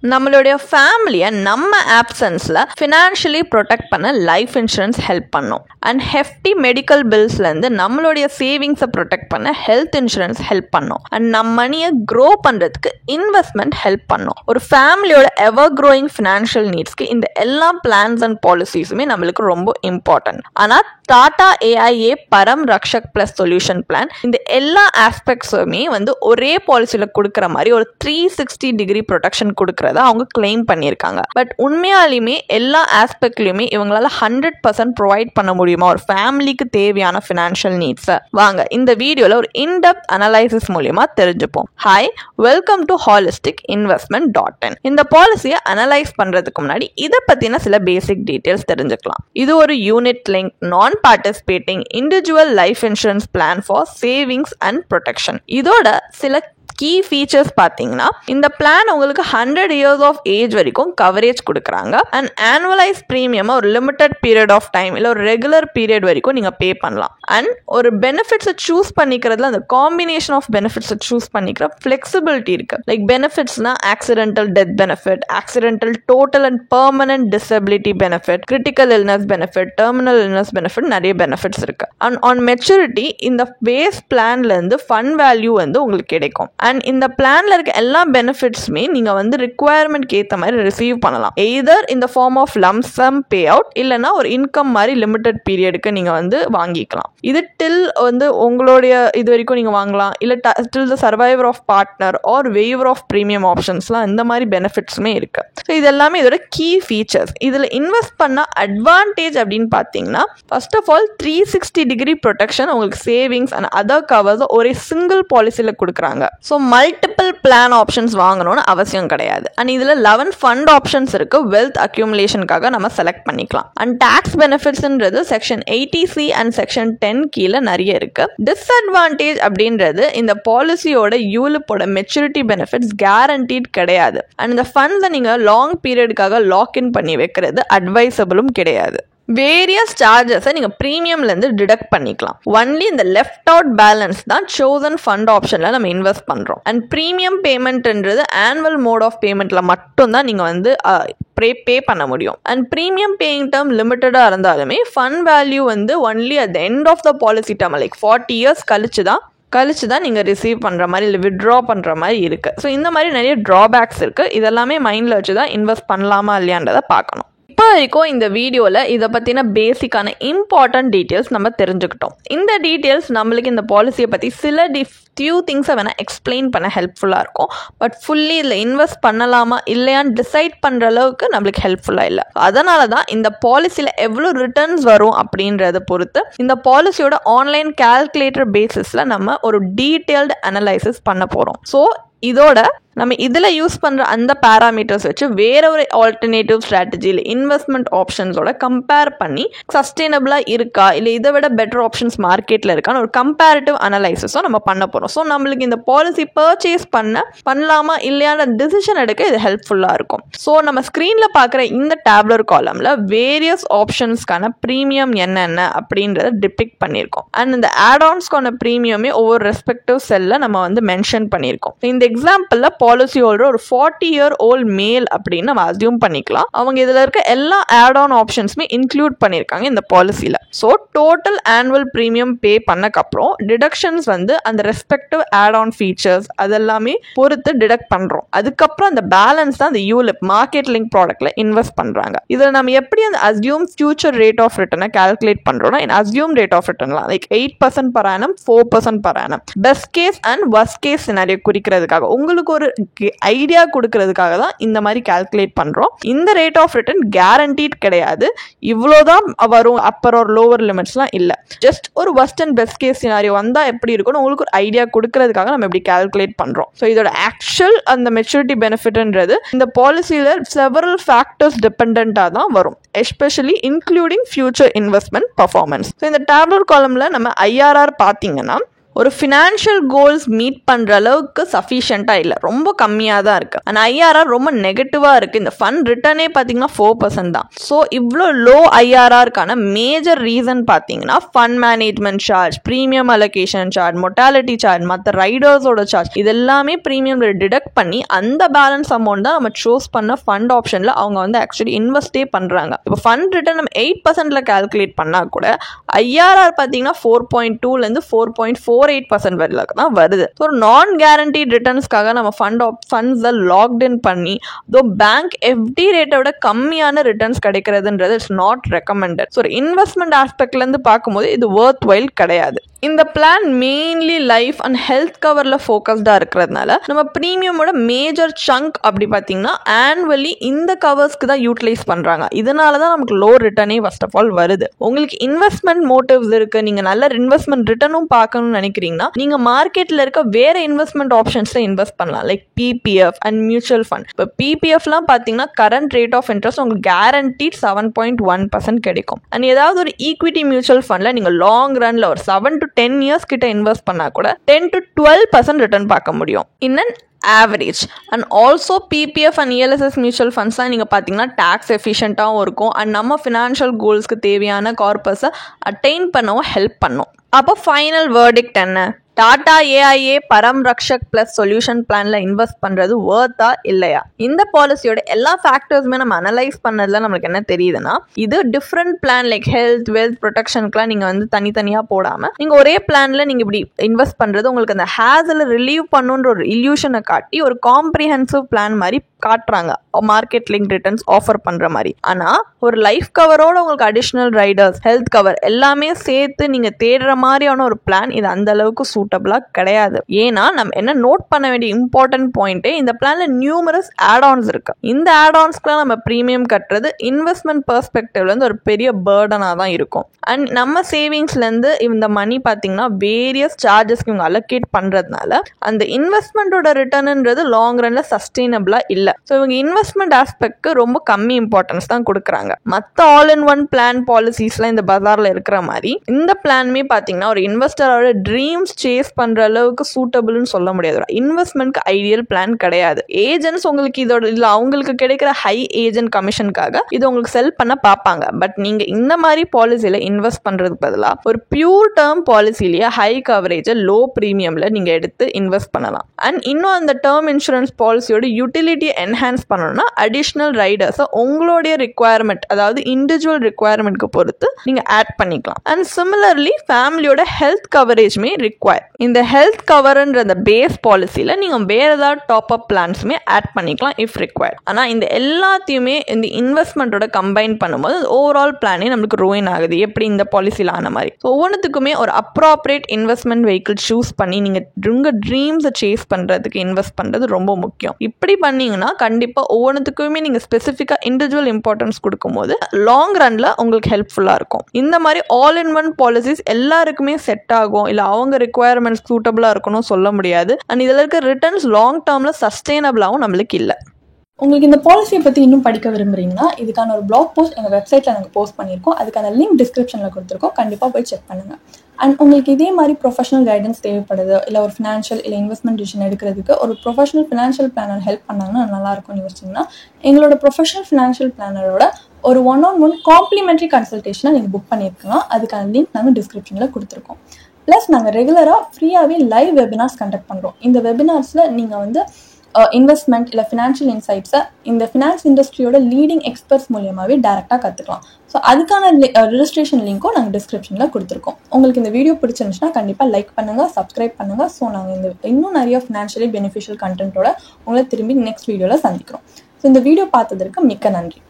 நம்மளுடைய ஃபேமிலியை நம்ம ஆப்சன்ஸில் ஃபினான்ஷியலி ப்ரொடெக்ட் பண்ண லைஃப் இன்சூரன்ஸ் ஹெல்ப் பண்ணும். அண்ட் ஹெஃப்டி மெடிக்கல் பில்ஸ்லேருந்து நம்மளுடைய சேவிங்ஸை ப்ரொடெக்ட் பண்ண ஹெல்த் இன்சூரன்ஸ் ஹெல்ப் பண்ணும். அண்ட் நம்ம மணியை க்ரோ பண்ணுறதுக்கு இன்வெஸ்ட்மெண்ட் ஹெல்ப் பண்ணும். ஒரு ஃபேமிலியோட எவர் க்ரோயிங் ஃபினான்ஷியல் நீட்ஸ்க்கு இந்த எல்லா பிளான்ஸ் அண்ட் பாலிசிஸுமே நம்மளுக்கு ரொம்ப இம்பார்ட்டன்ட். ஆனால் டாடா ஏஐஏ பரம் ரக்ஷக் ப்ளஸ் சொல்யூஷன் பிளான் இந்த எல்லா ஆஸ்பெக்ட்ஸுமே ஒரே பாலிசியில் கொடுக்குற மாதிரி ஒரு 360 டிகிரி ப்ரொடெக்ஷன் கொடுக்குறத அவங்க கிளைம் பண்ணியிருக்காங்க. பட் உண்மையாலுமே எல்லா ஆஸ்பெக்ட்லையுமே இவங்களால 100% ப்ரொவைட் பண்ண முடியுமா ஒரு ஃபேமிலிக்கு தேவையான ஃபினான்ஷியல் நீட்ஸை? வாங்க இந்த வீடியோவில் ஒரு இன்டெப்த் அனலைசிஸ் மூலியமா தெரிஞ்சுப்போம். Hi, welcome to holistic investment. இந்த பாலிசியை அனலைஸ் பண்றதுக்கு முன்னாடி இதை பத்தின சில பேசிக் டீடைல்ஸ் தெரிஞ்சுக்கலாம். இது ஒரு யூனிட் லிங்க் நான் participating individual life insurance plan for savings and protection. இதோட சில கீ ஃபீச்சர்ஸ் பார்த்தீங்கன்னா, இந்த பிளான் உங்களுக்கு 100 இயர்ஸ் ஆஃப் ஏஜ் வரைக்கும் கவரேஜ் கொடுக்குறாங்க. அண்ட் ஆனுவலைஸ் ப்ரீமியம் ஒரு லிமிடெட் பீரியட் ஆஃப் டைம் இல்லை ஒரு ரெகுலர் பீரியட் வரைக்கும் நீங்கள் பே பண்ணலாம். அண்ட் ஒரு பெனிஃபிட்ஸை சூஸ் பண்ணிக்கிறதுல அந்த காம்பினேஷன் ஆஃப் பெனிஃபிட்ஸை சூஸ் பண்ணிக்கிற ஃப்ளெக்சிபிலிட்டி இருக்கு. லைக் பெனிஃபிட்ஸ்னா accidental death benefit, accidental total and permanent disability benefit, critical illness benefit, terminal illness benefit, நிறைய பெனிஃபிட்ஸ் இருக்கு. அண்ட் ஆன் மெச்சூரிட்டி இந்த பேஸ் பிளான்ல இருந்து ஃபண்ட் வேல்யூ உங்களுக்கு கிடைக்கும். அண்ட் இந்த பிளான்ல இருக்க எல்லா பெனிஃபிட்ஸுமே நீங்க ரிக்குவயர்மெண்ட்க்கு ஏற்ற மாதிரி ரிசீவ் பண்ணலாம். எய்தர் இந்த form of lump sum pay out இல்லைன்னா ஒரு இன்கம் மாதிரி லிமிடெட் பீரியடுக்கு நீங்க வாங்கிக்கலாம். இது டில் உங்களுடைய இது வரைக்கும் நீங்க வாங்கலாம். இல்லை till the survivor of partner or waiver of premium ஆப்ஷன்ஸ்லாம் இந்த மாதிரி பெனிஃபிட்ஸுமே இருக்கு. ஸோ இது எல்லாமே இதோட கீ ஃபீச்சர்ஸ். இதில் இன்வெஸ்ட் பண்ண அட்வான்டேஜ் அப்படின்னு பார்த்தீங்கன்னா, first of all 360 degree protection உங்களுக்கு சேவிங்ஸ் அண்ட் அதர் கவர்ஸ் ஒரே சிங்கிள் பாலிசியில் கொடுக்குறாங்க. ஸோ மல்டிபிள் பிளான் ஆப்ஷன்ஸ் வாங்கணும்னு அவசியம் கிடையாது. அண்ட் இதில் 11 ஃபண்ட் ஆப்ஷன்ஸ் இருக்கு. வெல்த் அக்யூமுலேஷனுக்காக நம்ம செலக்ட் பண்ணிக்கலாம். அண்ட் டாக்ஸ் பெனிஃபிட்ஸ்ன்றது செக்ஷன் 80C அண்ட் செக்ஷன் 10 கீழே நிறைய இருக்கு. டிஸ்அட்வான்டேஜ் அப்படின்றது இந்த பாலிசியோட யூலிப்போட மெச்சூரிட்டி பெனிஃபிட்ஸ் கேரண்டீட் கிடையாது. அண்ட் இந்த ஃபண்ட்ஸை நீங்கள் லாங் பீரியடுக்காக லாக்இன் பண்ணி வைக்கிறது அட்வைசபிளும் கிடையாது. வேரியஸ் சார்ஜஸை நீங்கள் ப்ரீமியம்லேருந்து டிடக்ட் பண்ணிக்கலாம். ஒன்லி இந்த லெஃப்ட் அவுட் பேலன்ஸ் தான் சோசன் ஃபண்ட் ஆப்ஷனில் நம்ம இன்வெஸ்ட் பண்ணுறோம். அண்ட் ப்ரீமியம் பேமெண்ட்ன்றது ஆனுவல் மோட் ஆஃப் பேமெண்ட்டில் மட்டும்தான் நீங்கள் பே பண்ண முடியும். அண்ட் ப்ரீமியம் பேயிங் டேர்ம் லிமிட்டடாக இருந்தாலுமே fund value only at the end of the policy term like 40 years கழிச்சு தான் நீங்கள் ரிசீவ் பண்ணுற மாதிரி இல்லை வித்ட்ரா பண்ணுற மாதிரி இருக்குது. ஸோ இந்த மாதிரி நிறைய ட்ராபேக்ஸ் இருக்குது. இதெல்லாமே மைண்டில் வச்சு தான் இன்வெஸ்ட் பண்ணலாமா இல்லையான்றதை பார்க்கணும். இப்போ வரைக்கும் இந்த வீடியோவில் இதை பற்றின பேசிக்கான இம்பார்ட்டன்ட் டீட்டெயில்ஸ் நம்ம தெரிஞ்சுக்கிட்டோம். இந்த டீட்டெயில்ஸ் நம்மளுக்கு இந்த பாலிசியை பற்றி சில ஃபியூ திங்ஸை வேணால் எக்ஸ்பிளைன் பண்ண ஹெல்ப்ஃபுல்லாக இருக்கும். பட் ஃபுல்லி இதில் இன்வெஸ்ட் பண்ணலாமா இல்லையான்னு டிசைட் பண்ணுற அளவுக்கு நம்மளுக்கு ஹெல்ப்ஃபுல்லாக இல்லை. அதனால தான் இந்த பாலிசியில் எவ்வளோ ரிட்டர்ன்ஸ் வரும் அப்படின்றத பொறுத்து இந்த பாலிசியோட ஆன்லைன் கால்குலேட்டர் பேசிஸில் நம்ம ஒரு டீட்டெயில்டு அனலைசிஸ் பண்ண போகிறோம். ஸோ இதோட நம்ம இதில் யூஸ் பண்ணுற அந்த பேராமீட்டர்ஸ் வச்சு வேற ஒரு ஆல்டர்னேட்டிவ் ஸ்ட்ராட்டஜியில் இன்வெஸ்ட்மெண்ட் ஆப்ஷன்ஸோட கம்பேர் பண்ணி சஸ்டெயினபிளாக இருக்கா இல்லை இதை விட பெட்டர் ஆப்ஷன்ஸ் மார்க்கெட்டில் இருக்கான்னு ஒரு கம்பேரிட்டிவ் அனலைசிஸும் நம்ம பண்ண போகிறோம். ஸோ நம்மளுக்கு இந்த பாலிசி பர்ச்சேஸ் பண்ணலாமா இல்லையான டிசிஷன் எடுக்க இது ஹெல்ப்ஃபுல்லாக இருக்கும். ஸோ நம்ம ஸ்க்ரீனில் பார்க்குற இந்த டேப்லர் காலமில் வேரியஸ் ஆப்ஷன்ஸ்க்கான ப்ரீமியம் என்னென்ன அப்படின்றத டிபிக்ட் பண்ணியிருக்கோம். அண்ட் இந்த ஆட்-ஆன்ஸ்க்கான ப்ரீமியமே ஒவ்வொரு ரெஸ்பெக்டிவ் செல்லில் நம்ம மென்ஷன் பண்ணியிருக்கோம். இந்த எக்ஸாம்பிளில் பாலிசி ஹோல்டர் ஒரு 40-year-old மேல் அப்படின்னு நம்ம அசியூம் பண்ணிக்கலாம். அவங்க இதில் இருக்க எல்லா ஆட்-ஆன் ஆப்ஷன்ஸுமே இன்க்ளூட் பண்ணியிருக்காங்க இந்த பாலிசியில். So total annual premium pay பண்ணக்கப்புறம் டிடக்ஷன்ஸ் அந்த ரெஸ்பெக்டிவ் ஆட்-ஆன் ஃபீச்சர்ஸ் அதெல்லாமே பொறுத்து டிடக்ட் பண்ணுறோம். அதுக்கப்புறம் அந்த பேலன்ஸ் தான் அந்த யூலிப் மார்க்கெட் லிங்க் ப்ராடக்ட்ல இன்வெஸ்ட் பண்ணுறாங்க. இதில் நம்ம எப்படி அந்த அசியூம் ஃபியூச்சர் ரேட் ஆஃப் ரிட்டர்னை கால்குலேட் பண்ணுறோம்னா அசியூம் ரேட் ஆஃப் ரிட்டர்ன்லாம் like 8% per annum 4% per annum best case and worst case scenario குறிக்கிறதுக்காக உங்களுக்கு ஒரு ஐடியா கொடுக்கறதுக்காக தான் இந்த மாதிரி கால்குலேட் பண்றோம். இந்த ரேட் ஆஃப் ரிட்டர்ன் கேரண்டீட் கிடையாது. இவ்வளோதான் வரும் அப்பர் ஒரு லோவர் லிமிட்ஸ்லாம் இல்லை. ஜஸ்ட் ஒரு worst and best case scenario வந்தால் எப்படி இருக்குன்னு உங்களுக்கு ஒரு ஐடியா கொடுக்கறதுக்காக நம்ம இப்படி கால்குலேட் பண்றோம். ஸோ இதோட ஆக்சுவல் அந்த மெச்சூரிட்டி பெனிஃபிட்ன்றது இந்த பாலிசியில செவரல் ஃபேக்டர்ஸ் டிபெண்டாக தான் வரும், especially including future investment performance. So இந்த டேப்லர் காலம்ல நம்ம IRR பார்த்தீங்கன்னா ஒரு ஃபினான்ஷியல் கோல்ஸ் மீட் பண்ணுற அளவுக்கு சஃபிஷியண்ட்டாக இல்லை, ரொம்ப கம்மியாக தான் இருக்குது. அண்ட் ஐஆர்ஆர் ரொம்ப நெகட்டிவாக இருக்குது. இந்த ஃபண்ட் ரிட்டர்னே பார்த்தீங்கன்னா 4% தான். ஸோ இவ்வளோ லோ ஐஆர்ஆருக்கான மேஜர் ரீசன் பார்த்தீங்கன்னா fund management charge, premium allocation charge, mortality charge, மற்ற ரைடர்ஸோட சார்ஜ் இது எல்லாமே ப்ரீமியம்ல டிடக்ட் பண்ணி அந்த பேலன்ஸ் அமௌண்ட் தான் நம்ம சூஸ் பண்ண ஃபண்ட் ஆப்ஷனில் அவங்க வந்து ஆக்சுவலி இன்வெஸ்டே பண்ணுறாங்க. இப்போ ஃபண்ட் ரிட்டர்ன் நம்ம 8% கால்குலேட் பண்ணால் கூட ஐஆர்ஆர் பார்த்தீங்கன்னா 4.2லேருந்து 4.48% வரைக்கும் தான் வருது. ஸோ ஒரு நான் கேரண்டீட் ரிட்டர்ன்ஸ்க்காக நம்ம ஃபண்ட்ஸை லாக்ட் இன் பண்ணி தோ பேங்க் எஃப்டி ரேட்டோட கம்மியான ரிட்டர்ன்ஸ் கிடைக்கிறதுன்றது இட்ஸ் நாட் ரெக்கமெண்டட். ஸோ ஒரு இன்வெஸ்ட்மெண்ட் ஆஸ்பெக்ட்லேருந்து பார்க்கும்போது இது வொர்த் வைல் கிடையாது. இந்த plan mainly life and health கவரில் ஃபோக்கஸ்டாக இருக்கிறதுனால நம்ம ப்ரீமியமோட மேஜர் சங்க் அப்படி பார்த்தீங்கன்னா ஆனுவலி இந்த கவர்ஸ்க்கு தான் யூட்டிலைஸ் பண்ணுறாங்க. இதனால தான் நமக்கு லோ ரிட்டர்னே ஃபர்ஸ்ட் ஆஃப் ஆல் வருது. உங்களுக்கு இன்வெஸ்ட்மெண்ட் மோட்டிவ்ஸ் இருக்குது, நீங்கள் நல்ல இன்வெஸ்ட்மெண்ட் ரிட்டர்னும் பார்க்கணும்னு நினைக்கிறீங்கன்னா நீங்கள் மார்க்கெட்டில் இருக்க வேறு இன்வெஸ்ட்மெண்ட் ஆப்ஷன்ஸில் இன்வெஸ்ட் பண்ணலாம், like PPF and mutual fund. இப்போ பிபிஎஃப்லாம் பார்த்தீங்கன்னா கரண்ட் ரேட் ஆஃப் இன்ட்ரெஸ்ட் உங்களுக்கு கேரண்டீட் 7.1% கிடைக்கும். அண்ட் ஏதாவது ஒரு ஈக்விட்டி மியூச்சுவல் ஃபண்டில் நீங்கள் லாங் ரனில் ஒரு 7 to 10 years கிட்ட இன்வெஸ்ட் பண்ணா கூட 10 to 12% ரிட்டர்ன் பார்க்க முடியும் in an average. And also PPF and ELSS mutual ஃபண்ட்ஸ்லாம் நீங்கள் பார்த்தீங்கன்னா டேக்ஸ் எஃபிஷியண்ட்டாகவும் இருக்கும் அண்ட் நம்ம ஃபினான்ஷியல் கோல்ஸ்க்கு தேவையான கார்பஸை அட்டைன் பண்ணவும் ஹெல்ப் பண்ணும். அப்போ ஃபைனல் வேர்டிக்ட் என்ன? டாடா ஏஐஏ பரம் ரக்ஷக் பிளஸ் சொல்யூஷன் பிளான்ல இன்வெஸ்ட் பண்றது வர்த்தா இல்லையா? இந்த பாலிசியோட எல்லா ஃபேக்டர்ஸுமே நம்ம அனலைஸ் பண்ணதுல நம்மளுக்கு என்ன தெரியுதுன்னா, இது different plan like health wealth ப்ரொடெக்ஷனுக்குலாம் நீங்க வந்து தனித்தனியா போடாம நீங்க ஒரே பிளான்ல நீங்க இப்படி இன்வெஸ்ட் பண்றது உங்களுக்கு அந்த ஹேஸில் ரிலீவ் பண்ணுன்ற ஒரு இல்யூஷனை காட்டி ஒரு காம்ப்ரிஹென்சிவ் பிளான் மாதிரி காட்டுறாங்க, மார்க்கெட் லிங்க் ரிட்டர்ன்ஸ் ஆஃபர் பண்ற மாதிரி. ஆனா ஒரு லைஃப் கவரோட உங்களுக்கு அடிஷனல் ரைடர்ஸ், ஹெல்த் கவர் எல்லாமே சேர்த்து நீங்க தேடுற மாதிரியான ஒரு பிளான் இது அந்த அளவுக்கு சூட்டபிளா கிடையாது. ஏன்னா நம்ம என்ன நோட் பண்ண வேண்டிய இம்பார்ட்டன்ட் பாயிண்டே, இந்த பிளான்ல நியூமரஸ் ஆட்-ஆன்ஸ் இருக்கு. இந்த ஆட்-ஆன்ஸ்க்குலாம் நம்ம ப்ரீமியம் கட்டுறது இன்வெஸ்ட்மெண்ட் பெர்ஸ்பெக்டிவ்ல இருந்து ஒரு பெரிய பர்டனா தான் இருக்கும். அண்ட் நம்ம சேவிங்ஸ்ல இருந்து இந்த மணி பாத்தீங்கன்னா வேரியஸ் சார்ஜஸ்க்கு இவங்க அலோகேட் பண்றதுனால அந்த இன்வெஸ்ட்மெண்டோட ரிட்டர்ன்ன்றது லாங் ரன்ல சஸ்டெயினபிளா இல்ல. ஸோ இவங்க இன்வெஸ்ட்மெண்ட் ஆஸ்பெக்ட்க்கு ரொம்ப கம்மி இம்பார்ட்டன்ஸ் தான் கொடுக்குறாங்க. மற்ற ஆல் இன் ஒன் பிளான் பாலிசிஸ்லாம் இந்த பஜார்ல இருக்கிற மாதிரி இந்த பிளானுமே பார்த்தீங்கன்னா ஒரு இன்வெஸ்டரோட ட்ரீம்ஸ் சேஸ் பண்ற அளவுக்கு சூட்டபிள்னு சொல்ல முடியாது. இன்வெஸ்ட்மெண்ட்க்கு ஐடியல் பிளான் கிடையாது. ஏஜென்ட்ஸ் உங்களுக்கு இதோட இல்லை அவங்களுக்கு கிடைக்கிற ஹை ஏஜென்ட் கமிஷனுக்காக இது உங்களுக்கு செல் பண்ண பார்ப்பாங்க. பட் நீங்க இந்த மாதிரி பாலிசியில இன்வெஸ்ட் பண்றதுக்கு பதிலாக ஒரு பியூர் டேர்ம் பாலிசிலேயே ஹை கவரேஜ் லோ ப்ரீமியம்ல நீங்க எடுத்து இன்வெஸ்ட் பண்ணலாம். அண்ட் இன்னும் அந்த டேர்ம் இன்சூரன்ஸ் பாலிசியோட யூட்டிலிட்டி என்ஹான்ஸ் பண்ணணும்னா அடிஷனல் ரைடர்ஸை உங்களுடைய ரிக்வயர்மெண்ட், அதாவது இண்டிவிஜுவல் ரிக்வயர்மெண்ட்க்கு பொறுத்து நீங்க ஆட் பண்ணிக்கலாம். அண்ட் சிமிலர்லி ஃபேமிலியோட ஹெல்த் கவரேஜ்மே ரிக்வயர். இந்த ஹெல்த் கவர்ன்ற அந்த பேஸ் பாலிசியில நீங்க வேற ஏதாவது டாப் அப் பிளான்ஸுமே ஆட் பண்ணிக்கலாம் இஃப் ரிக்வயர்ட். ஆனா இந்த எல்லாத்தையுமே இந்த இன்வெஸ்ட்மெண்ட்டோட கம்பைன் பண்ணும்போது ஓவரால் பிளானே நம்மளுக்கு ரூயின் ஆகுது, எப்படி இந்த பாலிசியில் ஆன மாதிரி. ஸோ ஒவ்வொன்றுத்துக்குமே ஒரு அப்ராப்ரியேட் இன்வெஸ்ட்மெண்ட் வெஹிக்கிள் சூஸ் பண்ணி நீங்க உங்க ட்ரீம்ஸை சேஸ் பண்றதுக்கு இன்வெஸ்ட் பண்றது ரொம்ப முக்கியம். இப்படி பண்ணீங்கன்னா கண்டிப்பா ஒவ்வொன்றுத்துக்குமே நீங்க ஸ்பெசிஃபிக்கா இண்டிவிஜுவல் இம்பார்ட்டன்ஸ் கொடுக்கும்போது லாங் ரன்ல உங்களுக்கு ஹெல்ப்ஃபுல்லா இருக்கும். இந்த மாதிரி ஆல் இன் ஒன் பாலிசிஸ் எல்லாருக்குமே செட் ஆகும் இல்ல அவங்க ரிக்வயர்மெண்ட்ஸ் சூட்டபிளா இருக்கணும் சொல்ல முடியாது. அண்ட் இதுல இருக்க ரிட்டர்ன்ஸ் லாங் டேர்ம்ல சஸ்டெயினபிளாகவும் நம்மளுக்கு இல்லை. உங்களுக்கு இந்த பாலிசியை பற்றி இன்னும் படிக்க விரும்புறீங்கன்னா இதுக்கான ஒரு பிளாக் போஸ்ட் எங்கள் வெப்சைட்டில் நாங்கள் போஸ்ட் பண்ணியிருக்கோம். அதுக்கான லிங்க் டிஸ்கிரிப்ஷனில் கொடுத்துருக்கோம், கண்டிப்பாக போய் செக் பண்ணுங்கள். அண்ட் உங்களுக்கு இதே மாதிரி ப்ரொஃபஷனல் கைடன்ஸ் தேவைப்படுது, இல்லை ஒரு ஃபினான்ஷியல் இல்லை இன்வெஸ்ட்மெண்ட் டிசிஷன் எடுக்கிறதுக்கு ஒரு ப்ரொஃபஷனல் ஃபினான்ஷியல் பிளானர் ஹெல்ப் பண்ணாங்கன்னா நல்லாயிருக்கும்னு யோசிச்சிங்கன்னா எங்களோட ப்ரொஃபஷனல் ஃபினான்ஷியல் பிளானரோட ஒரு 1-on-1 காம்ப்ளிமெண்ட்ரி கன்சல்டேஷனை நீங்கள் புக் பண்ணியிருக்கலாம். அதுக்கான லிங்க் நாங்கள் டிஸ்கிரிப்ஷனில் கொடுத்துருக்கோம். ப்ளஸ் நாங்கள் ரெகுலராக ஃப்ரீயாகவே லைவ் வெபினார்ஸ் கண்டக்ட் பண்ணுறோம். இந்த வெபினார்ஸில் நீங்கள் வந்து இன்வெஸ்ட்மெண்ட் இல்லை ஃபினான்ஷியல் இன்சைட்ஸை இந்த ஃபினான்ஸ் இண்டஸ்ட்ரியோட லீடிங் எக்ஸ்பர்ட்ஸ் மூலியமாகவே டேரெக்டாக கற்றுக்கலாம். ஸோ அதுக்கான ரெஜிஸ்ட்ரேஷன் லிங்க்கும் நாங்கள் டிஸ்கிரிப்ஷனில் கொடுத்துருக்கோம். உங்களுக்கு இந்த வீடியோ பிடிச்சிருந்துச்சுன்னா கண்டிப்பாக லைக் பண்ணுங்கள், சப்ஸ்கிரைப் பண்ணுங்கள். ஸோ நாங்கள் இன்னும் நிறைய ஃபினான்ஷியலி பெனிஃபிஷியல் கண்டென்ட்டோட உங்களை திரும்பி நெக்ஸ்ட் வீடியோவில் சந்திக்கிறோம். ஸோ இந்த வீடியோ பார்த்ததற்கு மிக்க நன்றி.